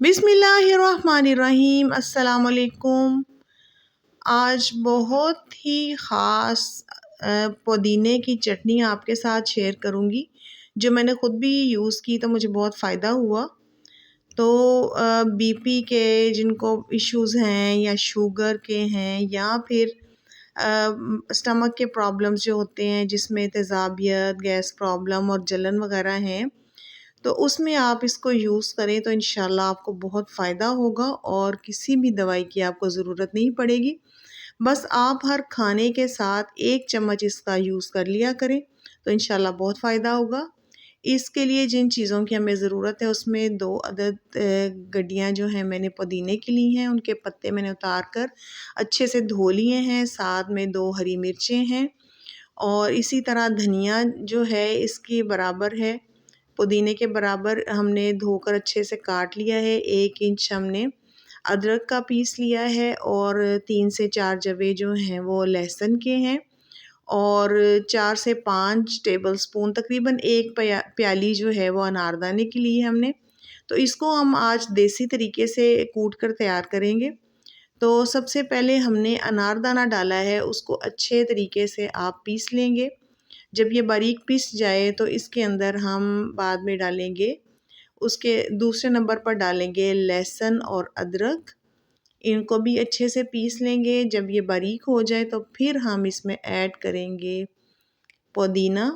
बिस्मिल्लाहिर्रहमानिर्रहीम। अस्सलाम वालेकुम। आज बहुत ही ख़ास पुदीने की चटनी आपके साथ शेयर करूँगी जो मैंने ख़ुद भी यूज़ की तो मुझे बहुत फ़ायदा हुआ। तो बीपी के जिनको इश्यूज़ हैं या शुगर के हैं या फिर स्टमक के प्रॉब्लम्स जो होते हैं जिसमें तेज़ाबियत, गैस प्रॉब्लम और जलन वग़ैरह हैं, तो उसमें आप इसको यूज़ करें तो इंशाल्लाह आपको बहुत फ़ायदा होगा और किसी भी दवाई की आपको ज़रूरत नहीं पड़ेगी। बस आप हर खाने के साथ 1 चम्मच इसका यूज़ कर लिया करें तो इंशाल्लाह बहुत फ़ायदा होगा। इसके लिए जिन चीज़ों की हमें ज़रूरत है उसमें 2 अदद गड्डियाँ जो हैं मैंने पुदीने की ली हैं, उनके पत्ते मैंने उतार कर अच्छे से धो लिए हैं, साथ में 2 हरी मिर्चें हैं और इसी तरह धनिया जो है इसकी बराबर है, पुदीने के बराबर हमने धोकर अच्छे से काट लिया है। 1 इंच हमने अदरक का पीस लिया है और 3 से 4 जवे जो हैं वो लहसुन के हैं और 4 से 5 टेबलस्पून तकरीबन 1 प्याली जो है वो अनारदाने की ली है हमने। तो इसको हम आज देसी तरीके से कूट कर तैयार करेंगे। तो सबसे पहले हमने अनारदाना डाला है, उसको अच्छे तरीके से आप पीस लेंगे। जब ये बारीक पिस जाए तो इसके अंदर हम बाद में डालेंगे, उसके दूसरे नंबर पर डालेंगे लहसुन और अदरक। इनको भी अच्छे से पीस लेंगे। जब ये बारीक हो जाए तो फिर हम इसमें ऐड करेंगे पुदीना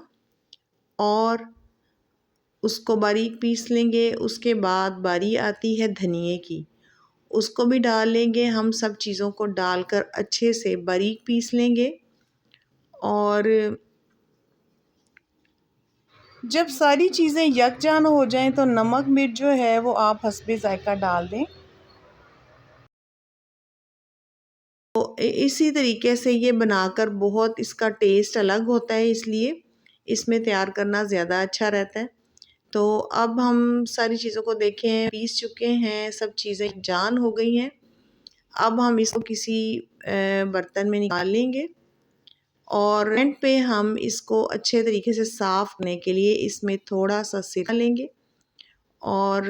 और उसको बारीक पीस लेंगे। उसके बाद बारी आती है धनिये की, उसको भी डाल लेंगे। हम सब चीज़ों को डालकर अच्छे से बारीक पीस लेंगे और जब सारी चीज़ें यकजान हो जाएं तो नमक मिर्च जो है वो आप हस्बे ज़ायका डाल दें। तो इसी तरीके से ये बनाकर बहुत इसका टेस्ट अलग होता है, इसलिए इसमें तैयार करना ज़्यादा अच्छा रहता है। तो अब हम सारी चीज़ों को देखें, पीस चुके हैं, सब चीज़ें जान हो गई हैं। अब हम इसको किसी बर्तन में निकाल लेंगे और एंड पे हम इसको अच्छे तरीके से साफ़ करने के लिए इसमें थोड़ा सा सिरका लेंगे और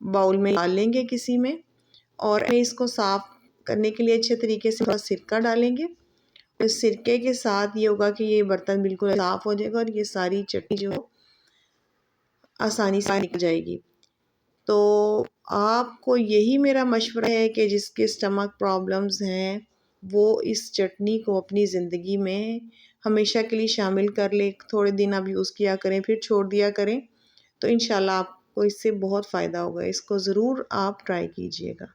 बाउल में डाल लेंगे किसी में और इसको साफ़ करने के लिए अच्छे तरीके से थोड़ा सिरका डालेंगे। इस सिरके के साथ ये होगा कि ये बर्तन बिल्कुल साफ़ हो जाएगा और ये सारी चटनी जो है आसानी से निकल जाएगी। तो आपको यही मेरा मशवरा है कि जिसके स्टमक प्रॉब्लम्स हैं वो इस चटनी को अपनी ज़िंदगी में हमेशा के लिए शामिल कर ले। थोड़े दिन आप यूज़ किया करें, फिर छोड़ दिया करें, तो इंशाल्लाह आपको इससे बहुत फ़ायदा होगा। इसको ज़रूर आप ट्राई कीजिएगा।